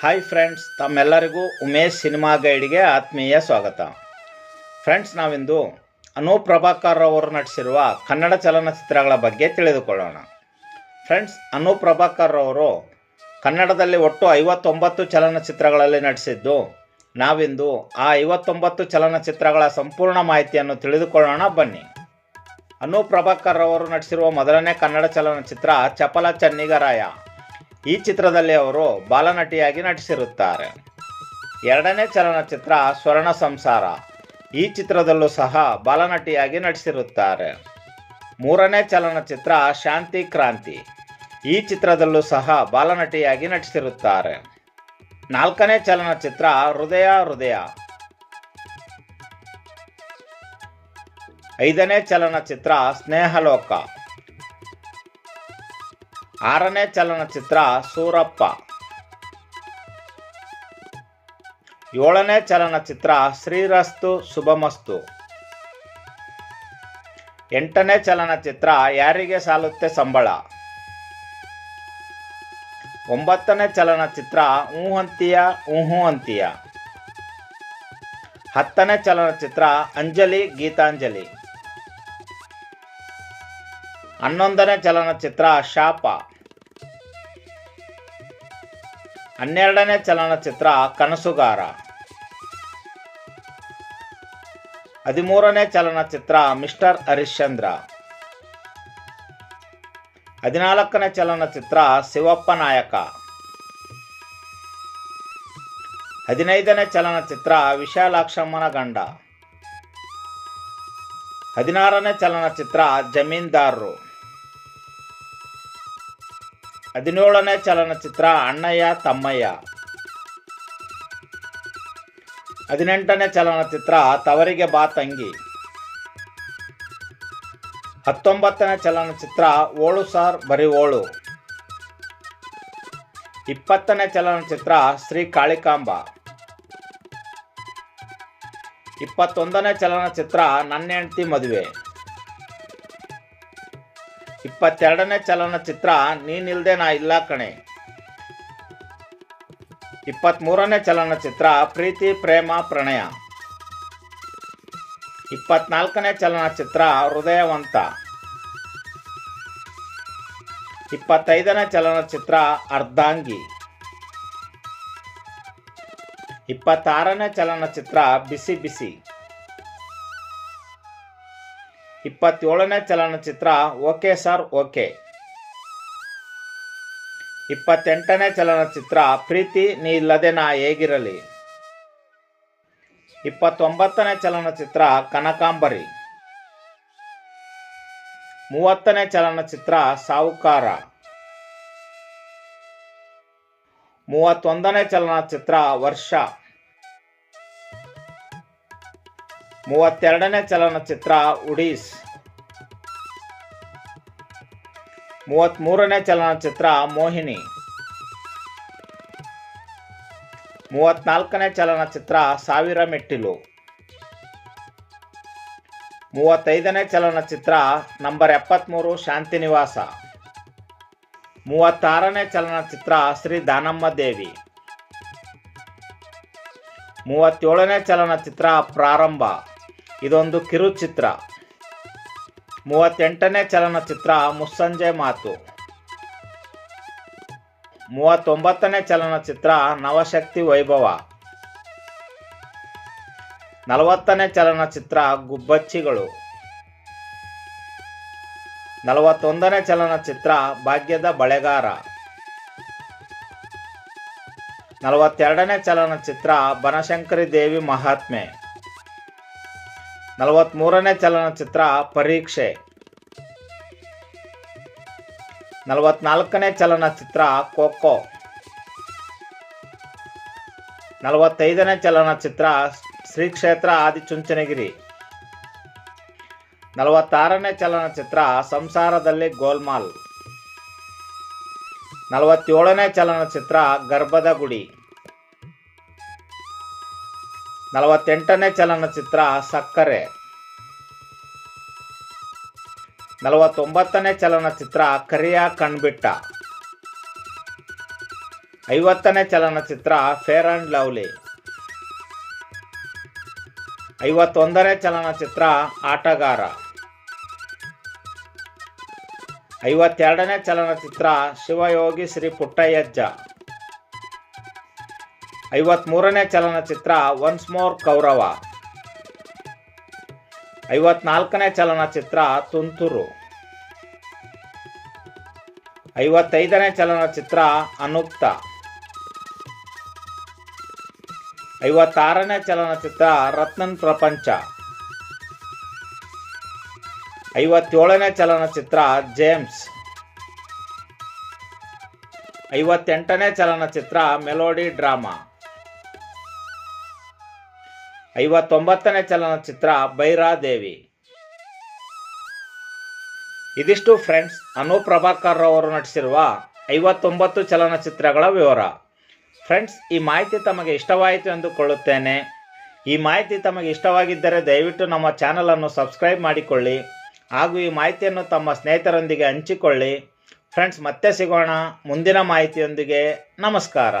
Hi friends, ತಮ್ಮೆಲ್ಲರಿಗೂ Umesh cinema ಗೈಡ್ಗೆ ಆತ್ಮೀಯ ಸ್ವಾಗತ. ಫ್ರೆಂಡ್ಸ್, ನಾವಿಂದು ಅನೂಪ್ ಪ್ರಭಾಕರ್ ಅವರು ನಟಿಸಿರುವ ಕನ್ನಡ ಚಲನಚಿತ್ರಗಳ ಬಗ್ಗೆ ತಿಳಿದುಕೊಳ್ಳೋಣ. ಫ್ರೆಂಡ್ಸ್, ಅನೂಪ್ ಪ್ರಭಾಕರ್ ಅವರು ಕನ್ನಡದಲ್ಲಿ ಒಟ್ಟು 59 ಚಲನಚಿತ್ರಗಳಲ್ಲಿ ನಟಿಸಿದ್ದು, ನಾವಿಂದು ಆ 59 ಚಲನಚಿತ್ರಗಳ ಸಂಪೂರ್ಣ ಮಾಹಿತಿಯನ್ನು ತಿಳಿದುಕೊಳ್ಳೋಣ. ಬನ್ನಿ. ಅನೂಪ್ ಪ್ರಭಾಕರ್ ಅವರು ನಟಿಸಿರುವ ಮೊದಲನೇ ಕನ್ನಡ ಚಲನಚಿತ್ರ ಚಪಲ ಚೆನ್ನಿಗರಾಯ. ಈ ಚಿತ್ರದಲ್ಲಿ ಅವರು ಬಾಲನಟಿಯಾಗಿ ನಟಿಸಿರುತ್ತಾರೆ. ಎರಡನೇ ಚಲನಚಿತ್ರ ಸ್ವರ್ಣ ಸಂಸಾರ. ಈ ಚಿತ್ರದಲ್ಲೂ ಸಹ ಬಾಲನಟಿಯಾಗಿ ನಟಿಸಿರುತ್ತಾರೆ. ಮೂರನೇ ಚಲನಚಿತ್ರ ಶಾಂತಿ ಕ್ರಾಂತಿ. ಈ ಚಿತ್ರದಲ್ಲೂ ಸಹ ಬಾಲನಟಿಯಾಗಿ ನಟಿಸಿರುತ್ತಾರೆ. ನಾಲ್ಕನೇ ಚಲನಚಿತ್ರ ಹೃದಯ ಹೃದಯ. ಐದನೇ ಚಲನಚಿತ್ರ ಸ್ನೇಹಲೋಕ. ಆರನೇ ಚಲನಚಿತ್ರ ಸೂರಪ್ಪ. ಏಳನೇ ಚಲನಚಿತ್ರ ಶ್ರೀರಸ್ತು ಶುಭಮಸ್ತು. ಎಂಟನೇ ಚಲನಚಿತ್ರ ಯಾರಿಗೆ ಸಾಲುತ್ತೆ ಸಂಬಳ. ಒಂಬತ್ತನೇ ಚಲನಚಿತ್ರ ಊಹಂತಿಯ ಊಹು ಅಂತೀಯ. ಹತ್ತನೇ ಚಲನಚಿತ್ರ ಅಂಜಲಿ ಗೀತಾಂಜಲಿ. 11ನೇ ಚಲನಚಿತ್ರ ಶಾಪ. 12ನೇ ಚಲನಚಿತ್ರ ಕನಸುಗಾರ. 13ನೇ ಚಲನಚಿತ್ರ ಮಿಸ್ಟರ್ ಹರಿಶ್ಚಂದ್ರ. 14ನೇ ಚಲನಚಿತ್ರ ಶಿವಪ್ಪ ನಾಯಕ. 15ನೇ ಚಲನಚಿತ್ರ ವಿಶಾಲಾಕ್ಷಮ್ಮನ ಗಂಡ. 16ನೇ ಚಲನಚಿತ್ರ ಜಮೀನ್ದಾರರು. 17ನೇ ಚಲನಚಿತ್ರ ಅಣ್ಣಯ್ಯ ತಮ್ಮಯ್ಯ. 18ನೇ ಚಲನಚಿತ್ರ ತವರಿಗೆ ಬಾ ತಂಗಿ. 19ನೇ ಚಲನಚಿತ್ರ ಓಳು ಸಾರ್ ಬರಿ ಓಳು. 20ನೇ ಚಲನಚಿತ್ರ ಶ್ರೀ ಕಾಳಿಕಾಂಬ. 21ನೇ ಚಲನಚಿತ್ರ ನನ್ನ ಹೆಂಡತಿ ಮದುವೆ. 22ನೇ ಚಲನಚಿತ್ರ ನೀನಿಲ್ದೆ ನಾ ಇಲ್ಲ ಕಣೆ. 23ನೇ ಚಲನಚಿತ್ರ ಪ್ರೀತಿ ಪ್ರೇಮ ಪ್ರಣಯ. 24ನೇ ಚಲನಚಿತ್ರ ಹೃದಯವಂತ. 25ನೇ ಚಲನಚಿತ್ರ ಅರ್ಧಾಂಗಿ. 26ನೇ ಚಲನಚಿತ್ರ ಬಿಸಿ ಬಿಸಿ. 27ನೇ ಚಲನಚಿತ್ರ ಓಕೆ ಸರ್ ಓಕೆ. 28ನೇ ಚಲನಚಿತ್ರ ಪ್ರೀತಿ ನೀ ಇಲ್ಲದೆ ನಾ ಹೇಗಿರಲಿ. 29ನೇ ಚಲನಚಿತ್ರ ಕನಕಾಂಬರಿ. 30ನೇ ಚಲನಚಿತ್ರ ಸಾಹುಕಾರ. 31ನೇ ಚಲನಚಿತ್ರ ವರ್ಷ. 32ನೇ ಚಲನಚಿತ್ರ ಉಡೀಸ್. 33ನೇ ಚಲನಚಿತ್ರ ಮೋಹಿನಿ. 34ನೇ ಚಲನಚಿತ್ರ ಸಾವಿರ ಮೆಟ್ಟಿಲು. 35ನೇ ಚಲನಚಿತ್ರ ನಂಬರ್ 73 ಶಾಂತಿನಿವಾಸ. 36ನೇ ಚಲನಚಿತ್ರ ಶ್ರೀ ದಾನಮ್ಮ ದೇವಿ. 37ನೇ ಚಲನಚಿತ್ರ ಪ್ರಾರಂಭ. ಇದೊಂದು ಕಿರುಚಿತ್ರ. 38ನೇ ಚಲನಚಿತ್ರ ಮುಸ್ಸಂಜೆ ಮಾತು. 39ನೇ ಚಲನಚಿತ್ರ ನವಶಕ್ತಿ ವೈಭವ. 40ನೇ ಚಲನಚಿತ್ರ ಗುಬ್ಬಚ್ಚಿಗಳು. 41ನೇ ಚಲನಚಿತ್ರ ಭಾಗ್ಯದ ಬಳೆಗಾರ. 42ನೇ ಚಲನಚಿತ್ರ ಬನಶಂಕರಿ ದೇವಿ ಮಹಾತ್ಮೆ. 43ನೇ ಚಲನಚಿತ್ರ ಪರೀಕ್ಷೆ. 44ನೇ ಚಲನಚಿತ್ರ ಖೋಖೋ. 45ನೇ ಚಲನಚಿತ್ರ ಶ್ರೀ ಕ್ಷೇತ್ರ ಆದಿಚುಂಚನಗಿರಿ. 46ನೇ ಚಲನಚಿತ್ರ ಸಂಸಾರದಲ್ಲಿ ಗೋಲ್ಮಾಲ್. 47ನೇ ಚಲನಚಿತ್ರ ಗರ್ಭದ ಗುಡಿ. 48ನೇ ಚಲನಚಿತ್ರ ಸಕ್ಕರೆ. 49ನೇ ಚಲನಚಿತ್ರ ಕರಿಯ ಕಣ್ಬಿಟ್ಟ. 50ನೇ ಚಲನಚಿತ್ರ ಫೇರ್ ಆ್ಯಂಡ್ ಲವ್ಲಿ. 51ನೇ ಚಲನಚಿತ್ರ ಆಟಗಾರ. 52ನೇ ಚಲನಚಿತ್ರ ಶಿವಯೋಗಿ ಶ್ರೀ ಪುಟ್ಟಯ್ಯಜ್ಜ. 53ನೇ ಚಲನಚಿತ್ರ ಒನ್ಸ್ ಮೋರ್ ಕೌರವ. 54ನೇ ಚಲನಚಿತ್ರ ತುಂತುರು. 55ನೇ ಚಲನಚಿತ್ರ ಅನುಕ್ತ. 56ನೇ ಚಲನಚಿತ್ರ ರತ್ನನ್ ಪ್ರಪಂಚ. 57ನೇ ಚಲನಚಿತ್ರ ಜೇಮ್ಸ್. 58ನೇ ಚಲನಚಿತ್ರ ಮೆಲೋಡಿ ಡ್ರಾಮಾ. 59ನೇ ಚಲನಚಿತ್ರ ಭೈರಾದೇವಿ. ಇದಿಷ್ಟು ಫ್ರೆಂಡ್ಸ್ ಅನು ಪ್ರಭಾಕರ್ ಅವರು ನಟಿಸಿರುವ 59 ಚಲನಚಿತ್ರಗಳ ವಿವರ. ಫ್ರೆಂಡ್ಸ್, ಈ ಮಾಹಿತಿ ತಮಗೆ ಇಷ್ಟವಾಯಿತು ಎಂದುಕೊಳ್ಳುತ್ತೇನೆ. ಈ ಮಾಹಿತಿ ತಮಗೆ ಇಷ್ಟವಾಗಿದ್ದರೆ ದಯವಿಟ್ಟು ನಮ್ಮ ಚಾನಲನ್ನು ಸಬ್ಸ್ಕ್ರೈಬ್ ಮಾಡಿಕೊಳ್ಳಿ ಹಾಗೂ ಈ ಮಾಹಿತಿಯನ್ನು ತಮ್ಮ ಸ್ನೇಹಿತರೊಂದಿಗೆ ಹಂಚಿಕೊಳ್ಳಿ. ಫ್ರೆಂಡ್ಸ್, ಮತ್ತೆ ಸಿಗೋಣ ಮುಂದಿನ ಮಾಹಿತಿಯೊಂದಿಗೆ. ನಮಸ್ಕಾರ.